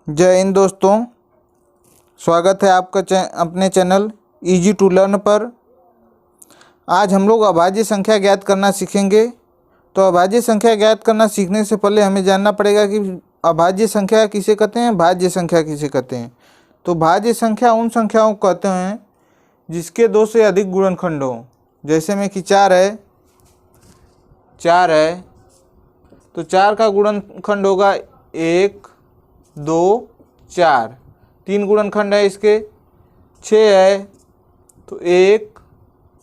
जय हिंद दोस्तों, स्वागत है आपका अपने चैनल इजी टू लर्न पर। आज हम लोग अभाज्य संख्या ज्ञात करना सीखेंगे। तो अभाज्य संख्या ज्ञात करना सीखने से पहले हमें जानना पड़ेगा कि अभाज्य संख्या किसे कहते हैं, भाज्य संख्या किसे कहते हैं। तो भाज्य संख्या उन संख्याओं को कहते हैं जिसके दो से अधिक गुणनखंड हों। जैसे में कि चार है तो चार का गुणनखंड होगा 1, 2, 4। 3 गुणनखंड है इसके। 6 है तो 1,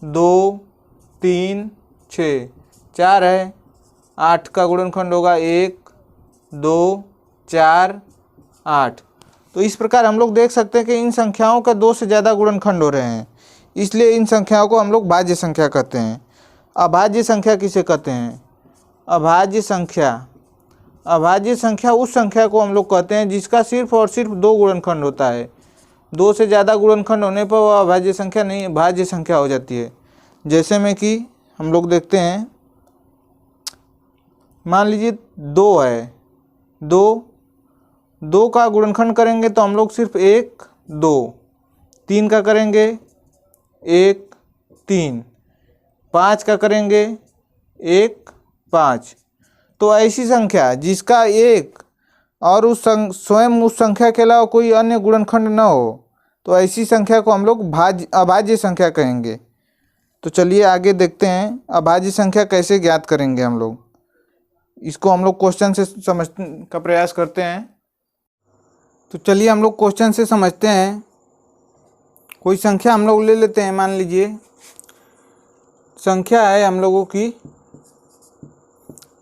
2, 3, 6। 4 है, 8 का गुणनखंड होगा 1, 2, 4, 8। तो इस प्रकार हम लोग देख सकते हैं कि इन संख्याओं का 2 से ज़्यादा गुणनखंड हो रहे हैं, इसलिए इन संख्याओं को हम लोग भाज्य संख्या कहते हैं। अभाज्य संख्या किसे कहते हैं? अभाज्य संख्या उस संख्या को हम लोग कहते हैं जिसका सिर्फ और सिर्फ 2 गुणनखंड होता है। 2 से ज़्यादा गुणनखंड होने पर वह अभाज्य संख्या नहीं, भाज्य संख्या हो जाती है। जैसे में कि हम लोग देखते हैं, मान लीजिए 2 है, 2 का गुणनखंड करेंगे तो हम लोग सिर्फ 1, 2। 3 का करेंगे 1, 3। 5 का करेंगे 1, 5। तो ऐसी संख्या जिसका एक और स्वयं उस संख्या के अलावा कोई अन्य गुणनखंड न हो, तो ऐसी संख्या को हम लोग अभाज्य संख्या कहेंगे। तो चलिए आगे देखते हैं अभाज्य संख्या कैसे ज्ञात करेंगे हम लोग। इसको हम लोग क्वेश्चन से समझने का प्रयास करते हैं। तो चलिए हम लोग क्वेश्चन से समझते हैं। कोई संख्या हम लोग ले लेते हैं। मान लीजिए संख्या है हम लोगों की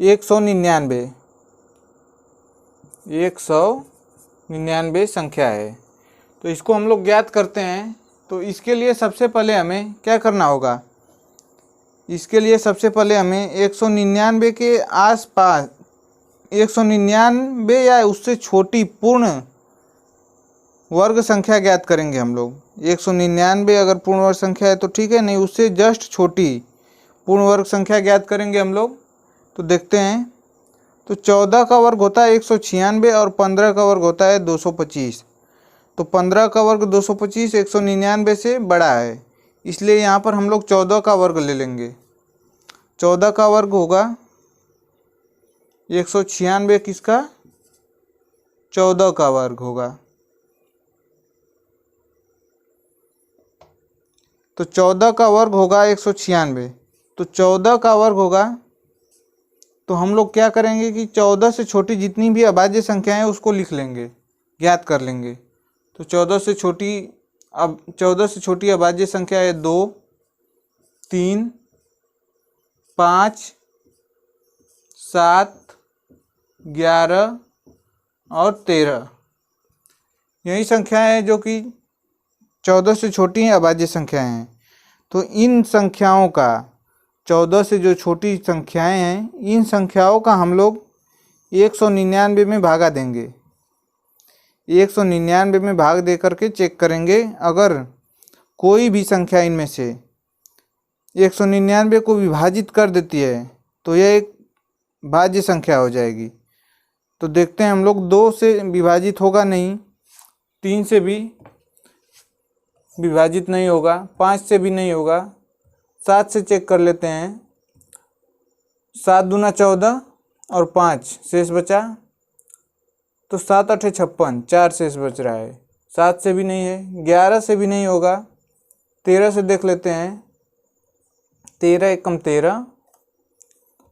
199 संख्या है। तो इसको हम लोग ज्ञात करते हैं। तो इसके लिए सबसे पहले हमें क्या करना होगा? इसके लिए सबसे पहले हमें 199 के आसपास 199 या उससे छोटी पूर्ण वर्ग संख्या ज्ञात करेंगे हम लोग। 199 अगर पूर्ण वर्ग संख्या है तो ठीक है, नहीं उससे जस्ट छोटी पूर्ण वर्ग संख्या ज्ञात करेंगे हम लोग। तो देखते हैं। तो 14 का वर्ग होता है 196 और 15 का वर्ग होता है 225। तो 15 का वर्ग 225 199 से बड़ा है, इसलिए यहाँ पर हम लोग 14 का वर्ग ले लेंगे। 14 का वर्ग होगा 196 किसका? 14 का वर्ग होगा। तो 14 का वर्ग होगा 196। तो 14 का वर्ग होगा, तो हम लोग क्या करेंगे कि 14 से छोटी जितनी भी अभाज्य संख्याएं हैं उसको लिख लेंगे, ज्ञात कर लेंगे। तो 14 से छोटी अभाज्य संख्या है 2, 3, 5, 7, 11 और 13। यही संख्याएं हैं जो कि 14 से छोटी अभाज्य संख्याएं हैं। तो इन संख्याओं का 14 से जो छोटी संख्याएं हैं, इन संख्याओं का हम लोग 199 में भागा देंगे। 199 में भाग दे करके चेक करेंगे। अगर कोई भी संख्या इनमें से 199 को विभाजित कर देती है तो यह एक भाज्य संख्या हो जाएगी। तो देखते हैं हम लोग। 2 से विभाजित होगा नहीं, 3 से भी विभाजित नहीं होगा, 5 से भी नहीं होगा, 7 से चेक कर लेते हैं। 7 दूना 14 और 5 शेष बचा, तो 7 8 56, 4 शेष बच रहा है। 7 से भी नहीं है, 11 से भी नहीं होगा, 13 से देख लेते हैं। 13 एकम 13,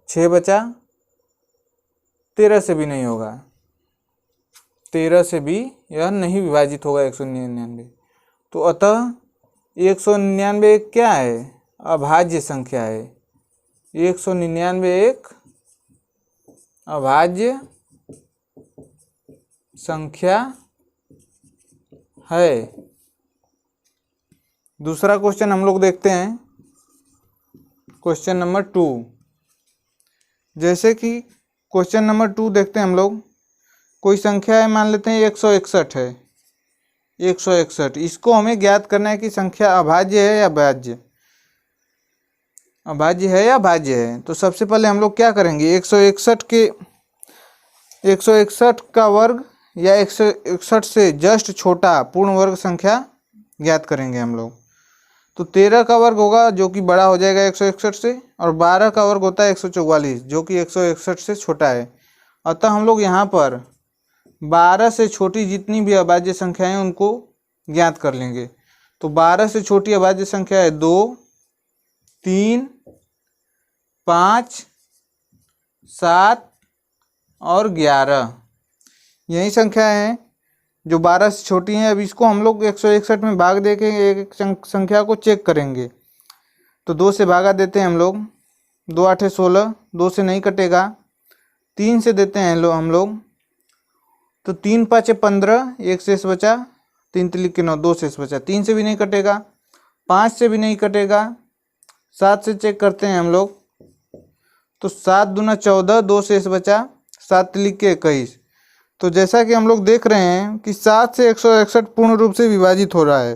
6 बचा, 13 से भी नहीं होगा, 13 से भी यह नहीं विभाजित होगा 199। तो अतः 199 क्या है? अभाज्य संख्या है। 199 एक अभाज्य संख्या है। दूसरा क्वेश्चन हम लोग देखते हैं, क्वेश्चन नंबर 2। जैसे कि क्वेश्चन नंबर 2 देखते हैं हम लोग। कोई संख्या है, मान लेते हैं 161 है। 161, इसको हमें ज्ञात करना है कि संख्या अभाज्य है या भाज्य। अभाज्य है या भाज्य है। तो सबसे पहले हम लोग क्या करेंगे? 161 का वर्ग या 161 से जस्ट छोटा पूर्ण वर्ग संख्या ज्ञात करेंगे हम लोग। तो 13 का वर्ग होगा जो कि बड़ा हो जाएगा 161 से, और 12 का वर्ग होता है 144 जो कि 161 से छोटा है। अतः हम लोग यहाँ पर 12 से छोटी जितनी भी अभाज्य संख्याएं उनको ज्ञात कर लेंगे। तो 12 से छोटी अभाज्य संख्या है 2, 3, 5, 7 और 11। यही संख्या है जो 12 से छोटी हैं। अब इसको हम लोग 161 में भाग दे के एक संख्या को चेक करेंगे। तो 2 से भागा देते हैं हम लोग, 2 8 16, 2 से नहीं कटेगा। 3 से देते हैं हम लोग, तो 3 5 15, 1 शेष बचा, 3 3 9, 2 शेष बचा, 3 से भी नहीं कटेगा, 5 से भी नहीं कटेगा। 7 से चेक करते हैं हम लोग, तो 7 दूना 14, 2 शेष बचा, 7 3 21। तो जैसा कि हम लोग देख रहे हैं कि 7 से 161 पूर्ण रूप से विभाजित हो रहा है,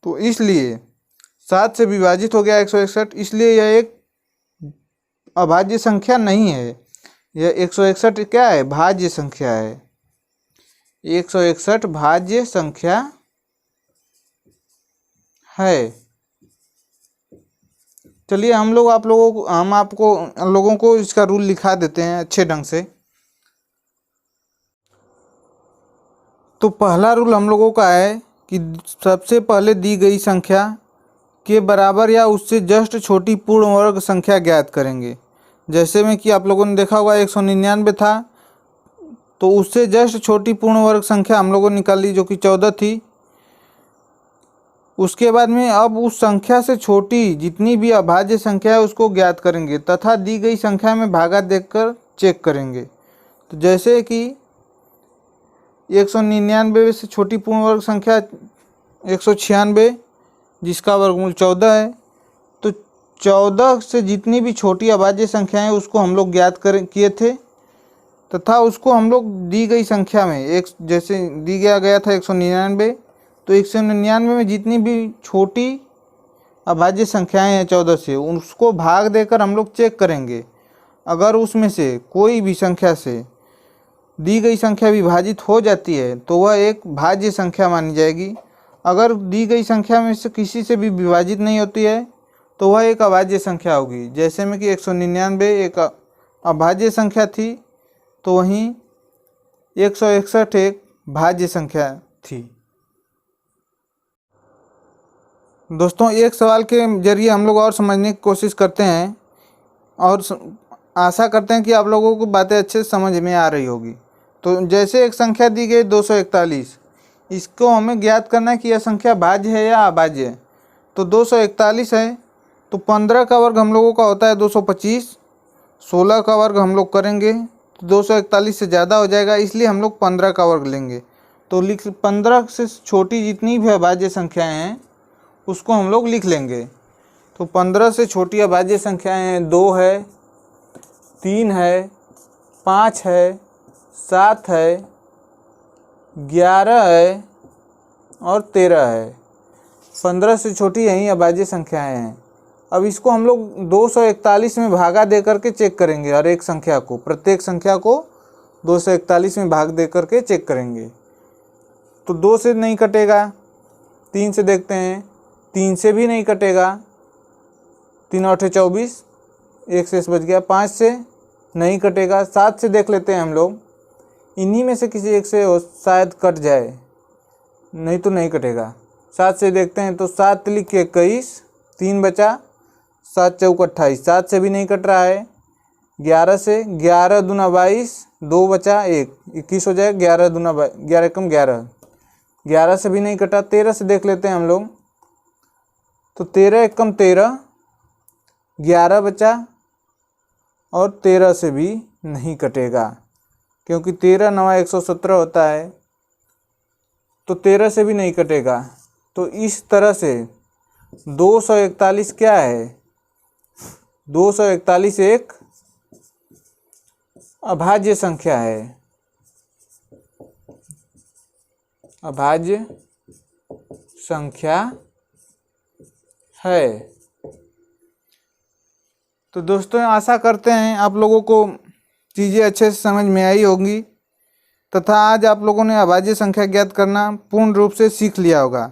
तो इसलिए 7 से विभाजित हो गया 161, इसलिए यह एक अभाज्य संख्या नहीं है। यह 161 क्या है? भाज्य संख्या है। 161 भाज्य संख्या है। चलिए हम आपको लोगों को इसका रूल लिखा देते हैं अच्छे ढंग से। तो पहला रूल हम लोगों का है कि सबसे पहले दी गई संख्या के बराबर या उससे जस्ट छोटी पूर्ण वर्ग संख्या ज्ञात करेंगे। जैसे में कि आप लोगों ने देखा होगा 199 था, तो उससे जस्ट छोटी पूर्ण वर्ग संख्या हम लोगों ने निकाली जो कि 14 थी। उसके बाद में अब उस संख्या से छोटी जितनी भी अभाज्य संख्या है उसको ज्ञात करेंगे तथा दी गई संख्या में भागा देखकर चेक करेंगे। तो जैसे कि 199 से छोटी पूर्ण वर्ग संख्या 196 जिसका वर्गमूल 14 है। तो 14 से जितनी भी छोटी अभाज्य संख्याएं उसको हम लोग ज्ञात किए थे तथा उसको हम लोग दी गई संख्या में एक जैसे दी गया था 199, तो 199 में जितनी भी छोटी अभाज्य संख्याएं हैं 14 से उसको भाग देकर हम लोग चेक करेंगे। अगर उसमें से कोई भी संख्या से दी गई संख्या विभाजित हो जाती है तो वह एक भाज्य संख्या मानी जाएगी। अगर दी गई संख्या में से किसी से भी विभाजित नहीं होती है तो वह एक अभाज्य संख्या होगी। जैसे में कि 199 एक अभाज्य संख्या थी, तो वहीं 161 एक भाज्य संख्या थी। दोस्तों एक सवाल के जरिए हम लोग और समझने की कोशिश करते हैं और आशा करते हैं कि आप लोगों को बातें अच्छे से समझ में आ रही होगी। तो जैसे एक संख्या दी गई 241, इसको हमें ज्ञात करना है कि यह संख्या भाज्य है या अभाज्य है। तो 241 है, तो 15 का वर्ग हम लोगों का होता है 225, 16 का वर्ग हम लोग करेंगे तो 241 से ज़्यादा हो जाएगा, इसलिए हम लोग 15 का वर्ग लेंगे। तो 15 से छोटी जितनी भी अभाज्य संख्याएँ हैं उसको हम लोग लिख लेंगे। तो 15 से छोटी अभाज्य संख्याएँ हैं 2 है, 3 है, 5 है, 7 है, 11 है और 13 है। 15 से छोटी यही अभाज्य संख्याएँ हैं। अब इसको हम लोग 241 में भागा दे करके चेक करेंगे। हर एक संख्या को, प्रत्येक संख्या को 241 में भाग दे करके चेक करेंगे। तो 2 से नहीं कटेगा, 3 से देखते हैं, 3 से भी नहीं कटेगा, 3 8 24, 1 शेष बच गया, 5 से नहीं कटेगा, 7 से देख लेते हैं हम लोग, इन्हीं में से किसी एक से शायद कट जाए, नहीं तो नहीं कटेगा। 7 से देखते हैं तो 7 3 21, 3 बचा, 7 4 28, 7 से भी नहीं कट रहा है। 11 से, 11 दूना 22, 2 बचा, 1 21 हो जाए, 11 दूना 11 कम 11, 11 से भी नहीं कटा। 13 से देख लेते हैं हम लोग, तो 13 1 कम 13, 11 बचा और 13 से भी नहीं कटेगा क्योंकि 13 9 117 होता है, तो 13 से भी नहीं कटेगा। तो इस तरह से 241 क्या है? 241 एक अभाज्य संख्या है। अभाज्य संख्या है। तो दोस्तों आशा करते हैं आप लोगों को चीज़ें अच्छे से समझ में आई होंगी। तथा आज आप लोगों ने अभाज्य संख्या ज्ञात करना पूर्ण रूप से सीख लिया होगा।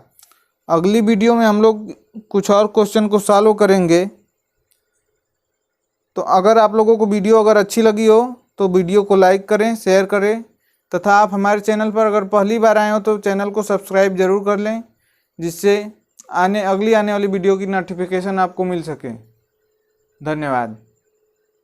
अगली वीडियो में हम लोग कुछ और क्वेश्चन को सॉल्व करेंगे। तो अगर आप लोगों को वीडियो अगर अच्छी लगी हो तो वीडियो को लाइक करें, शेयर करें तथा आप हमारे चैनल पर अगर पहली बार आए हो तो चैनल को सब्सक्राइब जरूर कर लें, जिससे अगली आने वाली वीडियो की नोटिफिकेशन आपको मिल सके। धन्यवाद।